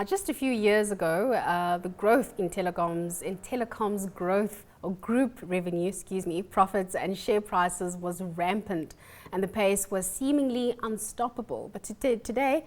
Just a few years ago, the growth in telecoms growth or group revenue, profits and share prices was rampant, and the pace was seemingly unstoppable. But today,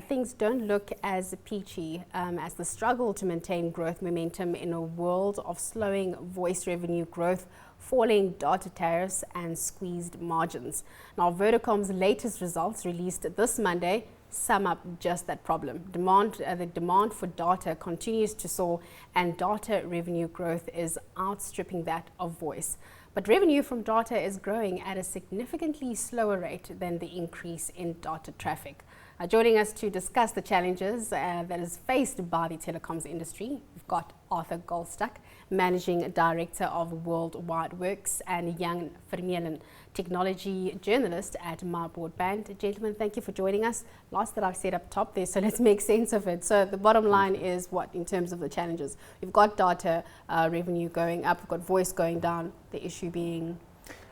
things don't look as peachy as the struggle to maintain growth momentum in a world of slowing voice revenue growth, falling data tariffs and squeezed margins. Now, Vodacom's latest results released this Monday sum up just that problem. The demand for data continues to soar, and data revenue growth is outstripping that of voice. But revenue from data is growing at a significantly slower rate than the increase in data traffic. Joining us to discuss the challenges that is faced by the telecoms industry, we've got Arthur Goldstuck, Managing Director of Worx, and Jan Vermeulen, technology journalist at MyBroadband. Gentlemen, thank you for joining us. Lots that I've said up top there, so let's make sense of it. So the bottom line is what in terms of the challenges? We've got data revenue going up, we've got voice going down, the issue being?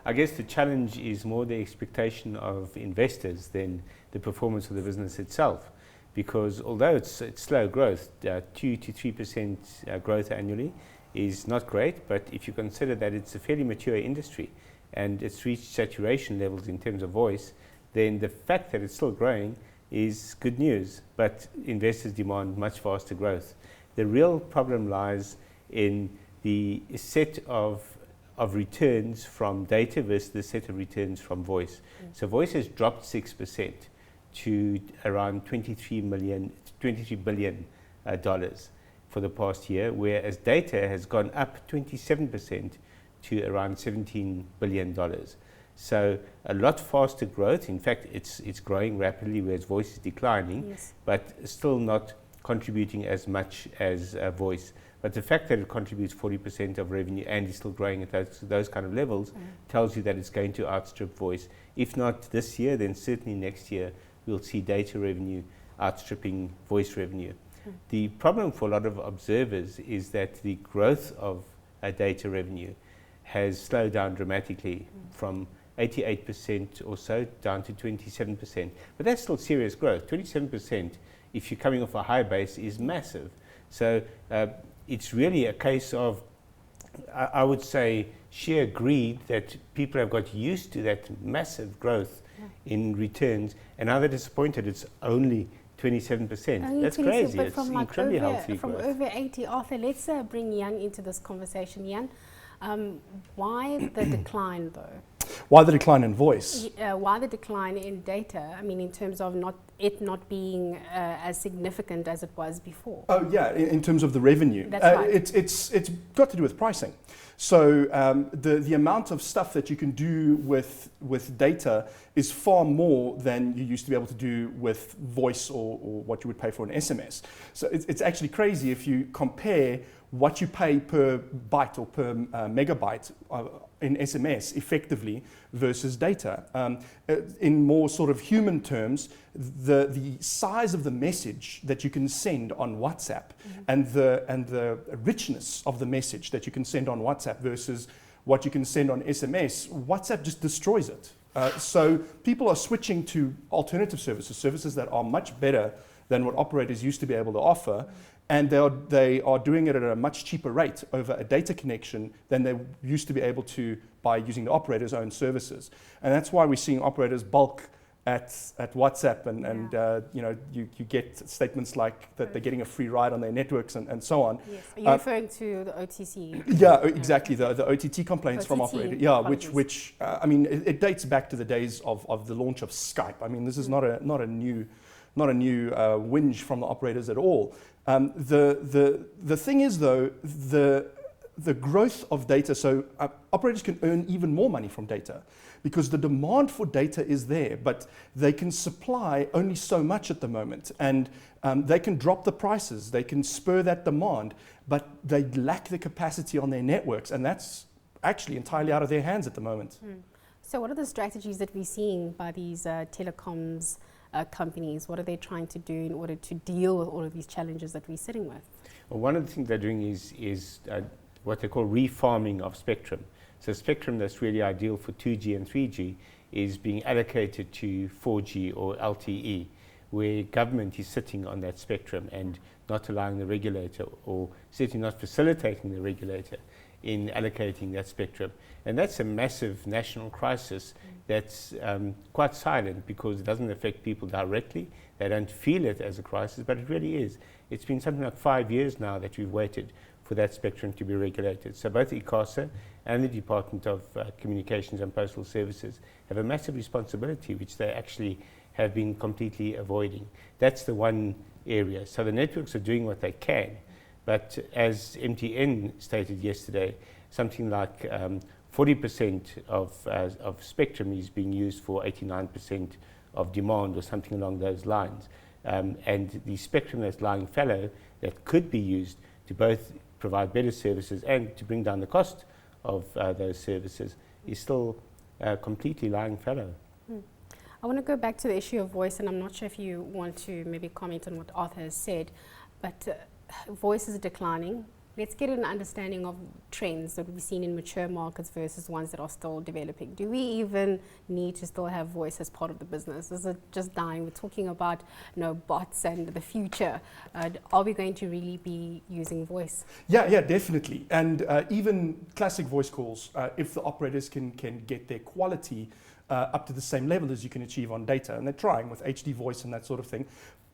I guess the challenge is more the expectation of investors than the performance of the business itself. Because although it's slow growth, 2 to 3% growth annually is not great, but if you consider that it's a fairly mature industry and it's reached saturation levels in terms of voice, then the fact that it's still growing is good news, but investors demand much faster growth. The real problem lies in the set of returns from data versus the set of returns from voice. So voice has dropped 6% to around $23 billion for the past year, whereas data has gone up 27% to around $17 billion. So a lot faster growth. In fact, it's growing rapidly, whereas voice is declining, yes, but still not contributing as much as voice. But the fact that it contributes 40% of revenue and is still growing at those kind of levels tells you that it's going to outstrip voice. If not this year, then certainly next year we'll see data revenue outstripping voice revenue. The problem for a lot of observers is that the growth of data revenue has slowed down dramatically from 88% or so down to 27%. But that's still serious growth. 27%, if you're coming off a high base, is massive. So it's really a case of, I would say, sheer greed that people have got used to that massive growth in returns, and now they're disappointed it's only 27%. Only That's 27, crazy. but It's from like incredibly healthy from growth. over 80. Arthur, let's bring Jan into this conversation. Jan, why the decline though? Why the decline in voice? Why the decline in data? I mean, in terms of it not being as significant as it was before. Oh yeah, in terms of the revenue. That's right. It's got to do with pricing. So the amount of stuff that you can do with data is far more than you used to be able to do with voice or what you would pay for an SMS. So it's actually crazy if you compare what you pay per byte or per megabyte in SMS effectively versus data. In more sort of human terms, the size of the message that you can send on WhatsApp and the richness of the message that you can send on WhatsApp versus what you can send on SMS, WhatsApp just destroys it. So people are switching to alternative services that are much better than what operators used to be able to offer. And they are doing it at a much cheaper rate over a data connection than they used to be able to by using the operator's own services. And that's why we're seeing operators bulk at WhatsApp and you get statements like that they're getting a free ride on their networks and so on. Yes. Are you referring to the OTC? Yeah, exactly. The OTT complaints from operators. Yeah, which I mean, it dates back to the days of the launch of Skype. I mean, this is not a new whinge from the operators at all. The thing is though, the growth of data, so operators can earn even more money from data because the demand for data is there, but they can supply only so much at the moment, and they can drop the prices, they can spur that demand, but they lack the capacity on their networks, and that's actually entirely out of their hands at the moment. So what are the strategies that we're seeing by these telecoms companies? What are they trying to do in order to deal with all of these challenges that we're sitting with? Well, one of the things they're doing is what they call refarming of spectrum. So spectrum that's really ideal for 2G and 3G is being allocated to 4G or LTE, where government is sitting on that spectrum and not allowing the regulator, or certainly not facilitating the regulator in allocating that spectrum. And that's a massive national crisis that's quite silent, because it doesn't affect people directly. They don't feel it as a crisis, but it really is. It's been something like 5 years now that we've waited for that spectrum to be regulated. So both ICASA and the Department of Communications and Postal Services have a massive responsibility, which they actually have been completely avoiding. That's the one area. So the networks are doing what they can, but as MTN stated yesterday, something like 40% of spectrum is being used for 89% of demand, or something along those lines. And the spectrum that's lying fallow that could be used to both provide better services and to bring down the cost of those services is still completely lying fallow. I want to go back to the issue of voice, and I'm not sure if you want to maybe comment on what Arthur has said, but voice is declining. Let's get an understanding of trends that we've seen in mature markets versus ones that are still developing. Do we even need to still have voice as part of the business? Is it just dying? We're talking about bots and the future. Are we going to really be using voice? Yeah, definitely. And even classic voice calls, if the operators can get their quality up to the same level as you can achieve on data, and they're trying with HD voice and that sort of thing.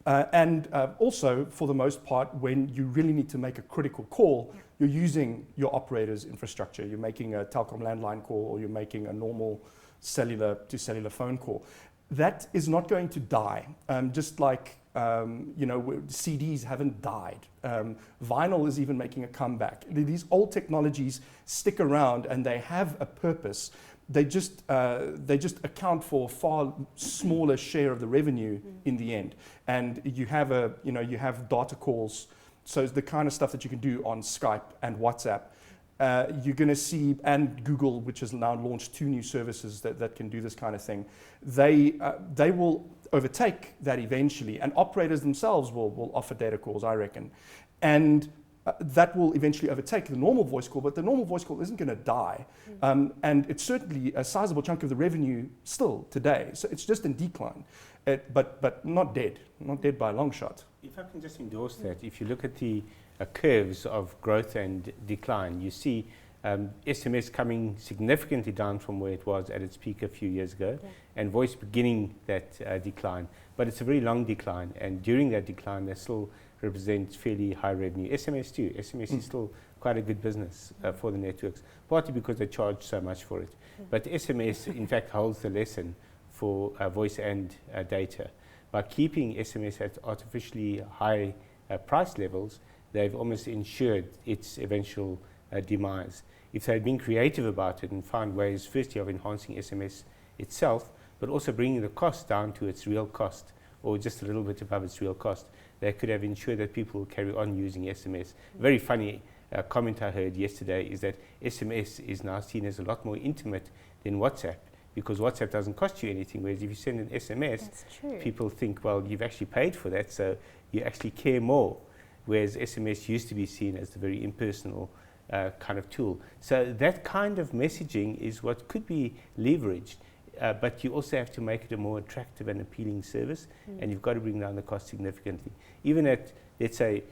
And also, for the most part, when you really need to make a critical call, you're using your operator's infrastructure. You're making a telecom landline call, or you're making a normal cellular to cellular phone call. That is not going to die. Just like CDs haven't died. Vinyl is even making a comeback. These old technologies stick around, and they have a purpose. They just account for a far smaller share of the revenue in the end. And you have you have data calls, so it's the kind of stuff that you can do on Skype and WhatsApp. You're going to see, and Google, which has now launched 2 new services that can do this kind of thing. They will overtake that eventually, and operators themselves will offer data calls, I reckon, and that will eventually overtake the normal voice call, but the normal voice call isn't going to die. And it's certainly a sizable chunk of the revenue still today. So it's just in decline, but not dead by a long shot. If I can just endorse that, if you look at the curves of growth and decline, you see SMS coming significantly down from where it was at its peak a few years ago, and voice beginning that decline. But it's a very long decline, and during that decline, they still represent fairly high revenue. SMS too. SMS is still quite a good business for the networks, partly because they charge so much for it. But SMS, in fact, holds the lesson for voice and data. By keeping SMS at artificially high price levels, they've almost ensured its eventual demise. If they'd been creative about it and found ways, firstly, of enhancing SMS itself, but also bringing the cost down to its real cost, or just a little bit above its real cost, they could have ensured that people will carry on using SMS. Very funny comment I heard yesterday is that SMS is now seen as a lot more intimate than WhatsApp, because WhatsApp doesn't cost you anything, whereas if you send an SMS, people think, well, you've actually paid for that, so you actually care more, whereas SMS used to be seen as the very impersonal kind of tool. So that kind of messaging is what could be leveraged. But you also have to make it a more attractive and appealing service, and you've got to bring down the cost significantly. Even at, let's say,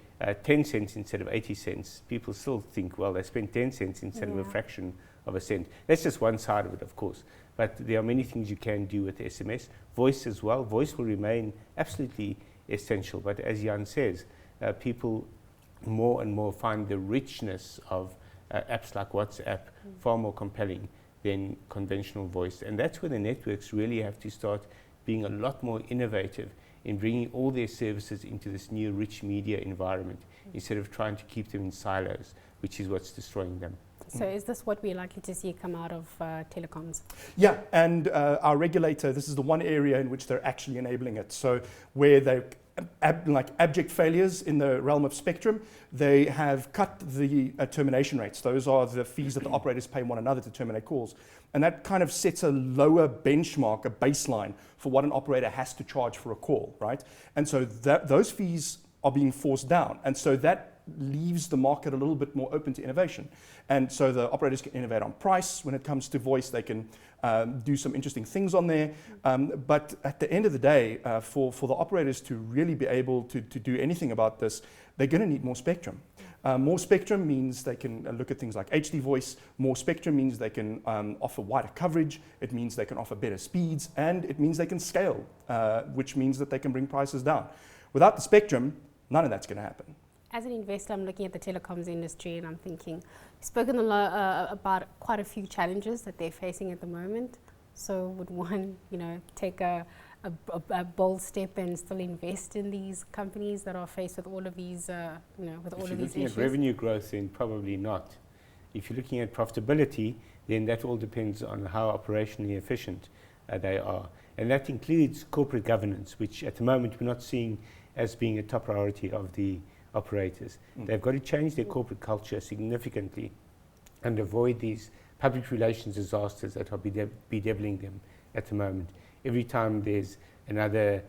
10 cents instead of 80 cents, people still think, well, they spent 10 cents instead of a fraction of a cent. That's just one side of it, of course. But there are many things you can do with SMS. Voice as well. Voice will remain absolutely essential. But as Jan says, people more and more find the richness of apps like WhatsApp far more compelling than conventional voice. And that's where the networks really have to start being a lot more innovative in bringing all their services into this new rich media environment, instead of trying to keep them in silos, which is what's destroying them. So is this what we're likely to see come out of telecoms? Yeah, and our regulator, this is the one area in which they're actually enabling it. So where they're like abject failures in the realm of spectrum, they have cut the termination rates. Those are the fees that the operators pay one another to terminate calls. And that kind of sets a lower benchmark, a baseline for what an operator has to charge for a call, right? And so those fees are being forced down. And so that leaves the market a little bit more open to innovation. And so the operators can innovate on price. When it comes to voice, they can do some interesting things on there. But at the end of the day, for the operators to really be able to do anything about this, they're going to need more spectrum. More spectrum means they can look at things like HD voice. More spectrum means they can offer wider coverage. It means they can offer better speeds, and it means they can scale, which means that they can bring prices down. Without the spectrum, none of that's going to happen. As an investor, I'm looking at the telecoms industry and I'm thinking, we've spoken a lot about quite a few challenges that they're facing at the moment. So would one, take a bold step and still invest in these companies that are faced with all of these, with all of these issues? If you're looking at revenue growth, then probably not. If you're looking at profitability, then that all depends on how operationally efficient they are. And that includes corporate governance, which at the moment we're not seeing as being a top priority of the operators. They've got to change their corporate culture significantly and avoid these public relations disasters that are bedeviling them at the moment. Every time there's another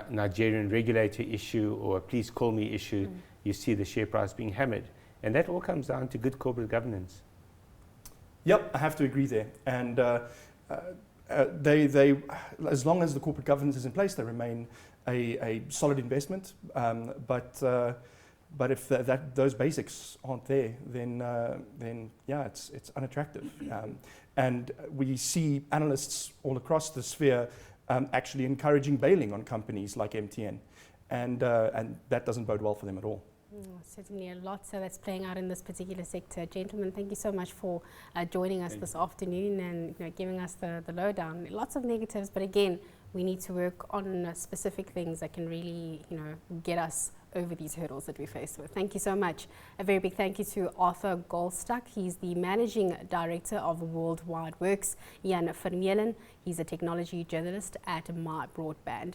Nigerian regulator issue or a please call me issue, you see the share price being hammered. And that all comes down to good corporate governance. Yep, I have to agree there. And they, as long as the corporate governance is in place, they remain a solid investment. But if those basics aren't there, then yeah, it's unattractive. And we see analysts all across the sphere actually encouraging bailing on companies like MTN, and that doesn't bode well for them at all. Certainly a lot that's playing out in this particular sector. Gentlemen, thank you so much for joining us this afternoon and giving us the lowdown. Lots of negatives, but again, we need to work on specific things that can really get us over these hurdles that we face with. Thank you so much. A very big thank you to Arthur Goldstuck. He's the Managing Director of Worldwide Worx. Jan Vermeulen, he's a technology journalist at MyBroadband.